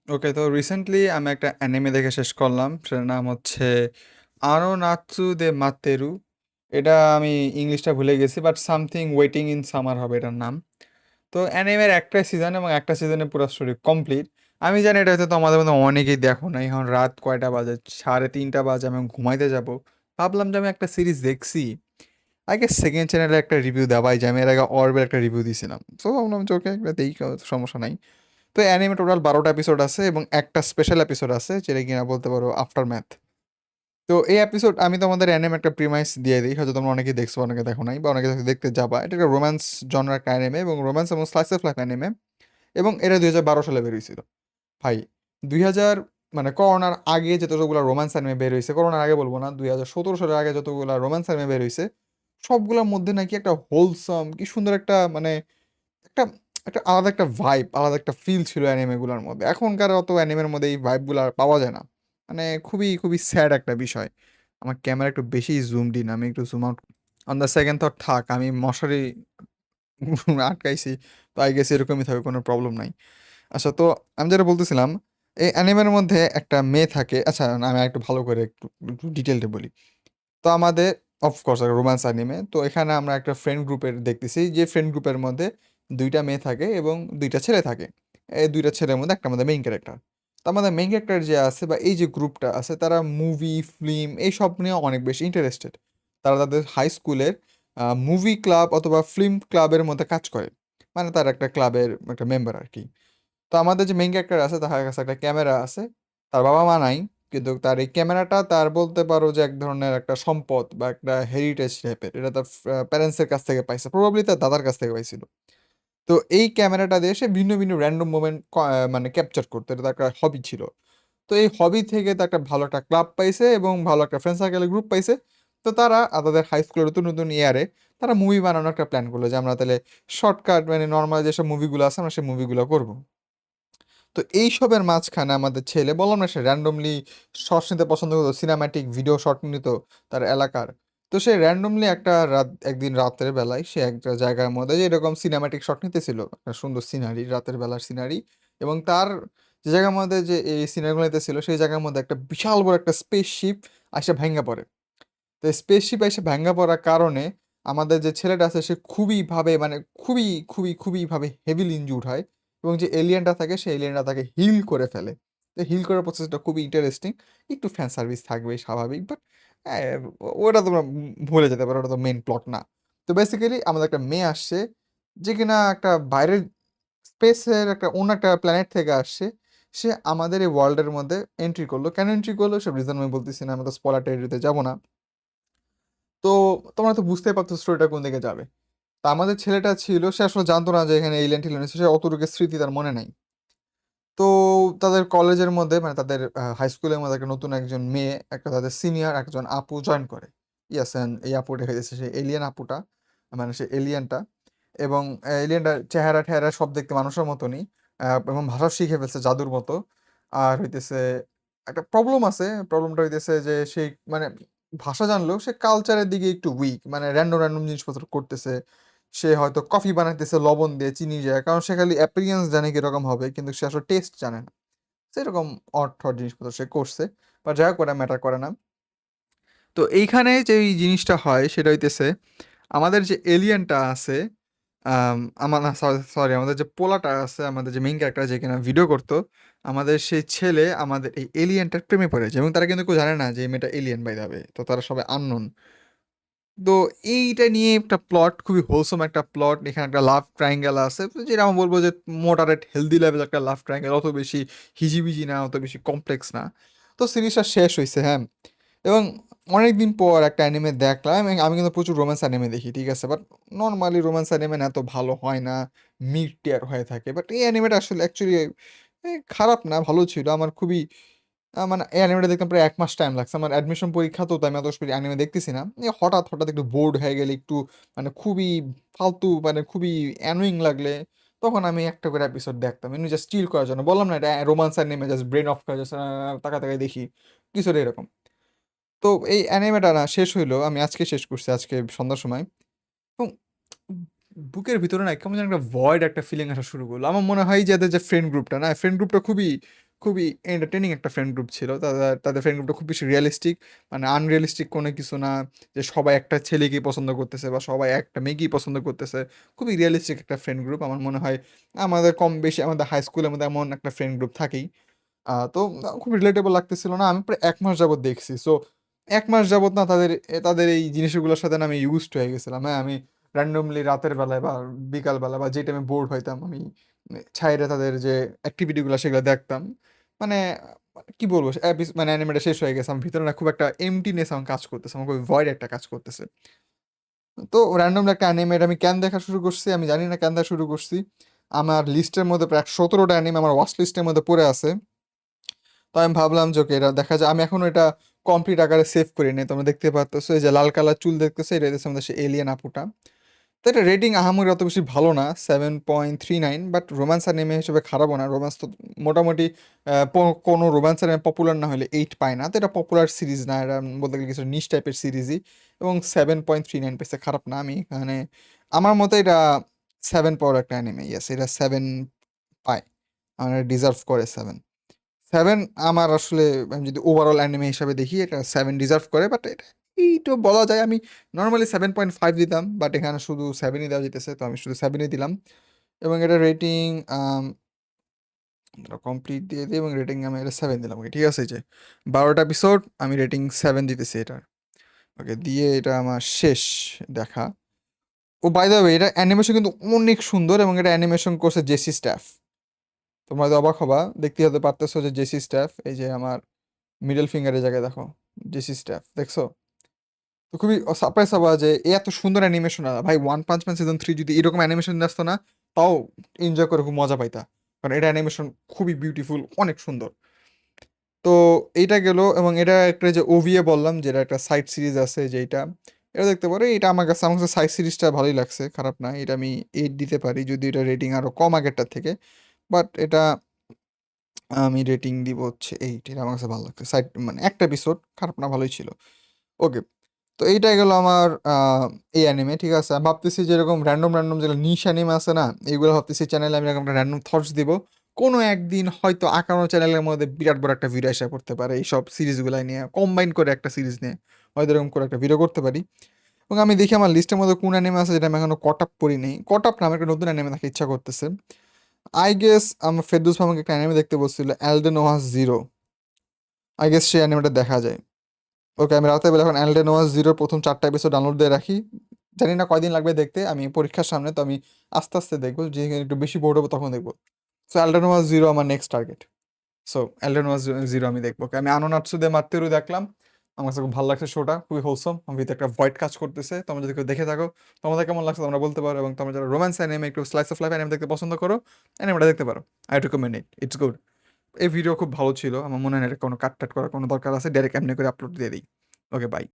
ওকে, তো রিসেন্টলি আমি একটা অ্যানিমে দেখে শেষ করলাম। সেটার নাম হচ্ছে আনো নাৎসু দে মাত্তেরু। এটা আমি ইংলিশটা ভুলে গেছি, but something waiting in summer হবে এটার নাম। তো অ্যানিমের একটা সিজন এবং একটা সিজনে পুরো স্টোরি কমপ্লিট। আমি জানি এটা হয়তো তোমাদের মধ্যে অনেকেই দেখো না। এখন রাত কয়টা বাজে, 3:30 বাজে, আমি ঘুমাইতে যাব। ভাবলাম যে আমি একটা সিরিজ দেখছি, আগে সেকেন্ড চ্যানেলে একটা রিভিউ দেওয়াই যায়। আমি এর আগে অর্বের একটা রিভিউ দিয়েছিলাম, তো ভাবলাম যে ওকে একটা দেই, সমস্যা নাই। তো অ্যানিমে টোটাল 12টা এপিসোড আছে এবং একটা স্পেশাল এপিসোড আছে যেটা কিনা বলতে পারো আফটার ম্যাথ। তো এই এপিসোড আমি তোমাদের অ্যানিমে একটা প্রিমাইস দিয়ে দিই, হয়তো তোমরা অনেকে দেখছো অনেকে দেখো নাই বা অনেকে দেখতে যাবা। এটা একটা রোম্যান্স জনরার একটা অ্যানিমে এবং রোম্যান্স এবং স্লাইস অফ লাইফ অ্যানিমে। এবং এটা 2012 সালে বের হয়েছিল। ভাই, 2000 মানে করোনার আগে যতগুলো রোম্যান্স অ্যানিমে বের হয়েছে, করোনার আগে বলবো না, 2017 সালের আগে যতগুলো রোম্যান্স অ্যানিমে বের হয়েছে, সবগুলোর মধ্যে নাকি একটা হোলসাম কি সুন্দর একটা মানে একটা একটা আলাদা একটা ভাইব, আলাদা একটা ফিল ছিল অ্যানিমেগুলোর মধ্যে। এখনকার অত অ্যানিমের মধ্যে এই ভাইবগুলো আর পাওয়া যায় না। মানে খুবই খুবই স্যাড একটা বিষয়। আমার ক্যামেরা একটু বেশি জুমড ইন, আমি একটু zoom out. On the second thought, থাক, আমি মশারি আটকাইছি, তো আই গেস এরকমই থাকবে, কোনো প্রবলেম নাই। আচ্ছা, তো আমি যেটা বলতেছিলাম, এই অ্যানিমের মধ্যে একটা মেয়ে থাকে। আচ্ছা, না, আমি একটু ভালো করে একটু একটু ডিটেলটা বলি। তো আমাদের অফকোর্স একটা রোম্যান্স অ্যানিমে, তো এখানে আমরা একটা ফ্রেন্ড গ্রুপের দেখতেছি, যে ফ্রেন্ড গ্রুপের মধ্যে দুইটা মেয়ে থাকে এবং দুইটা ছেলে থাকে। এই দুইটা ছেলের মধ্যে একটা আমাদের মেইন ক্যারেক্টার। তো আমাদের মেইন ক্যারেক্টার যে আছে বা এই যে গ্রুপটা আছে, তারা মুভি ফিল্ম এইসব নিয়ে অনেক বেশি ইন্টারেস্টেড। তারা তাদের হাই স্কুলের মুভি ক্লাব অথবা ফিল্ম ক্লাবের মধ্যে কাজ করে। মানে তার একটা ক্লাবের একটা মেম্বার আর কি। তো আমাদের যে মেইন ক্যারেক্টার আছে তার কাছে একটা ক্যামেরা আছে। তার বাবা মা নাই, কিন্তু তার এই ক্যামেরাটা তার বলতে পারো যে এক ধরনের একটা সম্পদ বা একটা হেরিটেজ টাইপের। এটা তার প্যারেন্টসের কাছ থেকে পাইছে, প্রবাবলি তার দাদার কাছ থেকে পাইছিল। তো এই ক্যামেরাটা দিয়ে সে ভিন্ন ভিন্ন র্যান্ডম মোমেন্ট মানে ক্যাপচার করতো, এটা তার একটা হবি ছিল। তো এই হবি থেকে তো একটা ভালো একটা ক্লাব পাইছে এবং ভালো একটা ফ্রেন্ড সার্কেলের গ্রুপ পাইছে। তো তারা তাদের হাই স্কুলের নতুন নতুন ইয়ারে তারা মুভি বানানোর একটা প্ল্যান করলো যে আমরা তাহলে শর্টকাট মানে নর্মাল যেসব মুভিগুলো আছে আমরা সেই মুভিগুলো করবো। তো এইসবের মাঝখানে আমাদের ছেলে, বললাম না, সে র্যান্ডমলি শর্টস নিতে পছন্দ করতো, সিনেম্যাটিক ভিডিও শর্ট নিত তার এলাকার। তো সে র্যান্ডমলি একটা রাত, একদিন রাতের বেলায় সে একটা জায়গার মধ্যে যে এরকম সিনেম্যাটিক শট নিতেছিল, একটা সুন্দর সিনারি, রাতের বেলার সিনারি। এবং তার যে জায়গার মধ্যে যে এই সিনারিগুলো নিতেছিল সেই জায়গার মধ্যে একটা বিশাল বড় একটা স্পেসশিপ এসে ভেঙে পড়ে। তো স্পেসশিপ এসে ভেঙে পড়ার কারণে আমাদের যে ছেলেটা আছে সে খুবই ভাবে মানে খুবই খুবই খুবই ভাবে হেভিলি ইনজুর্ড হয়। এবং যে এলিয়েনটা থাকে সেই এলিয়েনটা তাকে হিল করে ফেলে। তো হিল করার প্রসেসটা খুবই ইন্টারেস্টিং। একটু ফ্যান সার্ভিস থাকবে স্বাভাবিক, বাট ওটা তোমরা ভুলে যেতে পারো, ওটা তো মেন প্লট না। তো বেসিক্যালি আমাদের একটা মেয়ে আসছে যে কিনা একটা বাইরের স্পেসের একটা অন্য একটা প্ল্যানেট থেকে আসছে। সে আমাদের এই ওয়ার্ল্ডের মধ্যে এন্ট্রি করলো। কেন এন্ট্রি করলো সব রিজন আমি বলতেছি না, আমি তো স্পলার টেরিতে যাবো না। তো তোমরা তো বুঝতেই পারছো স্টোরিটা কোন দিকে যাবে। তা আমাদের ছেলেটা ছিল, সে আসলে জানতো না যে এখানে এলিয়েন টিলিয়েন আছে, সে অতটুকু স্মৃতি তার মনে নাই। তো তাদের কলেজের মধ্যে মানে তাদের হাই স্কুলের মধ্যে একটা নতুন একজন মেয়ে, একটা তাদের সিনিয়র একজন আপু জয়েন করে। ইয়াস, এই আপুটা হয়েছে সেই এলিয়েন আপুটা, মানে সে এলিয়েনটা। এবং এলিয়েনটার চেহারা টেহারা সব দেখতে মানুষের মতনই। এবং ভাষা শিখে ফেলছে জাদুর মতো। আর হইতেছে একটা প্রবলেম আছে, প্রবলেমটা হইতেছে যে সেই মানে ভাষা জানলেও সে কালচারের দিকে একটু উইক, মানে র্যান্ডম র্যান্ডম জিনিসপত্র করতেছে। সে হয়তো কফি বানাইতেছে লবণ দিয়ে চিনি দিয়ে, কারণ সে খালি অ্যাপিয়ারেন্স জানে কিরকম হবে, কিন্তু সে আসলে টেস্ট জানে না। সেরকম অড থট জিনিসপত্র সে করছে, বা যাই হোক ওটা ম্যাটার করে না। তো এইখানে যে এই জিনিসটা হয় সেটা হইতেছে আমাদের যে এলিয়েনটা আছে, আমার না, সরি, আমাদের যে পোলাটা আছে, আমাদের যে মেইন ক্যারেক্টার যে কিনা ভিডিও করতো, আমাদের সেই ছেলে আমাদের এই এলিয়েনটার প্রেমে পড়েছে। এবং তারা কিন্তু কেউ জানে না যে এই মেয়েটা এলিয়েন বাই যাবে, তো তারা সবাই আননোন। তো এইটা নিয়ে একটা প্লট, খুবই হোলসম একটা প্লট। এখানে একটা লাভ ট্রায়াঙ্গেল আছে, যেটা আমি বলবো যে মোডারেট হেলদি লেভেল একটা লাভ ট্রায়াঙ্গেল, অত বেশি হিজিবিজি না, অত বেশি কমপ্লেক্স না। তো সিরিজটা শেষ হয়েছে, হ্যাঁ। এবং অনেকদিন পর একটা অ্যানিমে দেখলাম। এবং আমি কিন্তু প্রচুর রোম্যান্স অ্যানিমে দেখি, ঠিক আছে, বাট নর্মালি রোম্যান্স অ্যানিমে এত ভালো হয় না, মিড টিয়ার হয়ে থাকে। বাট এই অ্যানিমেটা আসলে অ্যাকচুয়ালি খারাপ না, ভালো ছিল। আমার খুবই মানে এই অ্যানিমেটা দেখতে প্রায় 1 মাস টাইম লাগছে। আমার অ্যাডমিশন পরীক্ষা, তো তাই আমি এত স্পিড অ্যানিমে দেখতেছি না। হঠাৎ হঠাৎ একটু বোর্ড হয়ে গেলে, একটু মানে খুবই ফালতু মানে খুবই অ্যানোয়িং লাগলে তখন আমি একটা করে এপিসোড দেখতাম, এমনি জাস্ট চিল করার জন্য। বললাম না, এটা romance anime, just brain of করে জাস্ট তাকা তাকাই দেখি কিছুটা এরকম। তো এই অ্যানিমেটা না শেষ হইলো, আমি আজকে শেষ করছি, আজকে সন্ধ্যার সময়। এবং বুকের ভিতরে না কেমন যেন একটা ভয়েড একটা ফিলিং আসা শুরু করলো। আমার মনে হয় যে এদের যে ফ্রেন্ড গ্রুপটা না, ফ্রেন্ড গ্রুপটা খুবই খুবই এন্টারটেইনিং একটা ফ্রেন্ড গ্রুপ ছিল। তাদের ফ্রেন্ড গ্রুপটা খুব বেশি রিয়ালিস্টিক, মানে আনরিয়ালিস্টিক কোনো কিছু না যে সবাই একটা ছেলেকেই পছন্দ করতেছে বা সবাই একটা মেয়েকেই পছন্দ করতেছে। খুবই রিয়ালিস্টিক একটা ফ্রেন্ড গ্রুপ। আমার মনে হয় আমাদের কম বেশি আমাদের হাই স্কুলের মধ্যে এমন একটা ফ্রেন্ড গ্রুপ থাকেই। তো খুব রিলেটেবল লাগতেছিল না। আমি প্রায় ১ মাস যাবত দেখছি। সো ১ মাস যাবত না তাদের এই জিনিসগুলোর সাথে না আমি ইউজড হয়ে গেছিলাম। হ্যাঁ, আমি randomly রাতের বেলায় বা বিকাল বেলা বা যে টাইমে বোরড হইতাম আমি ছাইড়া তাদের যে এক্টিভিটি গুলা সেগুলো দেখতাম। মানে কি বলবো? মানে অ্যানিমেটা শেষ হয়ে গেছে। আমার ভিতরে না খুব একটা এম্পটিনেস আমার কাজ করতেছে। আমার খুব ভয়েড একটা কাজ করতেছে। তো randomly একটা অ্যানিমেট আমি কেন দেখা শুরু করছি? আমি জানি না কেন দেখা শুরু করছি। আমার লিস্টের মধ্যে প্রায় ১৭ টা অ্যানিমে আমার ওয়াচ লিস্টের মধ্যে পড়ে আছে। তো আমি ভাবলাম যে ওকে এটা দেখা যায়, আমি এখনো এটা কমপ্লিট আকারে সেভ করি নাই। তোমরা দেখতে পারতেছো এই যে লাল কালার চুল দেখতেছো, এটা হচ্ছে আমাদের সেই এলিয়েন আপুটা। তো এটা রেটিং আহামরি অত বেশি ভালো না, 7.39, বাট রোম্যান্স অ্যানিমে হিসেবে খারাপও না। রোম্যান্স তো মোটামুটি কোনো রোম্যান্স অ্যানিমে পপুলার না হলে 8 পায় না। তো এটা পপুলার সিরিজ না, এটা বলতে গেলে কিছু নিশ টাইপের সিরিজই। এবং 7.39 পেয়েছে, খারাপ না। আমি মানে আমার মতে এটা 7 পাওয়ার একটা অ্যানিমে। ইয়েস, এটা 7 পায়, আমার ডিজার্ভ করে 7। 7 আমার আসলে, আমি যদি ওভারঅল অ্যানিমে হিসাবে দেখি এটা 7 ডিজার্ভ করে, বাট এটা এইটা বলা যায় আমি নর্মালি 7.5 দিতাম, বাট এখানে শুধু 7ই দেওয়া যেতেছে, তো আমি শুধু 7ই দিলাম। এবং এটা রেটিং কমপ্লিট দিয়ে দিই এবং রেটিং আমি এটা 7 দিলাম। ওকে, ঠিক আছে, এই যে 12টা এপিসোড, আমি রেটিং 7 দিতেছি এটার। ওকে, দিয়ে এটা আমার শেষ দেখা। ও বাই দ্য ওয়ে, এটা অ্যানিমেশন কিন্তু অনেক সুন্দর এবং এটা অ্যানিমেশন করছে জেসি স্ট্যাফ। তোমরা হয়তো অবাক হবা, দেখতে হতে পারতেছো যে জেসি স্ট্যাফ, এই যে আমার মিডল ফিঙ্গারের জায়গায় দেখো জেসি স্ট্যাফ, দেখছো? তো খুবই সারপ্রাইজ হবা যে এত সুন্দর অ্যানিমেশন। ভাই, ওয়ান পাঞ্চ ম্যান সিজন 3 যদি এরকম অ্যানিমেশন আসতো না, তাও এনজয় করে খুব মজা পাইতা, কারণ এটা অ্যানিমেশন খুবই বিউটিফুল, অনেক সুন্দর। তো এইটা গেল, এবং এটা একটা যে ওভিএ বললাম, যেটা একটা সাইড সিরিজ আছে যেটা, এটা দেখতে পারো। এটা আমার কাছে সাইড সিরিজটা ভালোই লাগছে, খারাপ না। এটা আমি 8 দিতে পারি, যদি এটা রেটিং আরো কম আগেরটার থেকে। বাট এটা আমি রেটিং দিব হচ্ছে 8। এটা আমার কাছে ভালো লাগছে, সাইড মানে একটা এপিসোড খারাপ না, ভালোই ছিল। ওকে, তো এইটাই গেল আমার এই অ্যানিমে। ঠিক আছে, আমি ভাবতেছি যেরকম র্যান্ডম র্যান্ডম যেগুলো নিশ অ্যানিমে আছে না, এইগুলো ভাবতেছি চ্যানেলে আমি এরকম একটা র্যান্ডম থটস দিব। কোনো একদিন হয়তো আঁকানো চ্যানেলের মধ্যে বিরাট বড় একটা ভিডিও এসে পড়তে পারে এইসব সিরিজগুলো নিয়ে, কম্বাইন করে একটা সিরিজ নিয়ে হয়তো এরকম করে একটা ভিডিও করতে পারি। এবং আমি দেখি আমার লিস্টের মধ্যে কোন অ্যানিমে আছে যেটা আমি এখনো কট আপ করি নাই। কট আপ না, আমার একটা নতুন অ্যানিমে দেখার ইচ্ছা করতেছে। আই গেস আমার ফেরদৌস আমাকে একটা অ্যানিমে দেখতে বলছিল, অ্যালডেন ওয়াস জিরো। আই গেস সেই অ্যানিমেটা দেখা যায়। ওকে, আমি রাতে বেলা এখন অ্যালডেন ওয়াস জিরোর প্রথম 4টা এপিসোড ডাউনলোড দিয়ে রাখি। জানি না কয়দিন লাগবে দেখতে, আমি পরীক্ষার সামনে, তো আমি আস্তে আস্তে দেখবো, যে একটু বেশি বোর্ড হবো তখন দেখবো। সো অ্যালডেন ওয়াস জিরো আমার নেক্সট টার্গেট। সো অ্যালডেন ওয়াস জিরো আমি দেখবো। Okay, আমি আনোনাৎসু দে মাত্তেরু দেখলাম, আমার কাছে খুব ভালো লাগছে শোটা, খুবই হোলসম। আমার ভিতরে একটা ভয়েড কাজ করতেছে। তোমরা যদি কেউ দেখে থাকো, তোমাদের কেমন লাগছে তোমরা বলতে পারো। এবং তোমরা যারা রোম্যান্স অ্যানিমে, একটু স্লাইস অফ লাইফ অ্যানিমে দেখতে পছন্দ করো, অ্যানিমেটা দেখতে পারো। I recommend it, it's good. এই ভিডিও খুব ভালো ছিল, আমার মনে হয় না এটা কোনো কাট টাট করার কোনো দরকার আছে, ডাইরেক্ট এমনি করে আপলোড দিয়ে দিই। ওকে, বাই।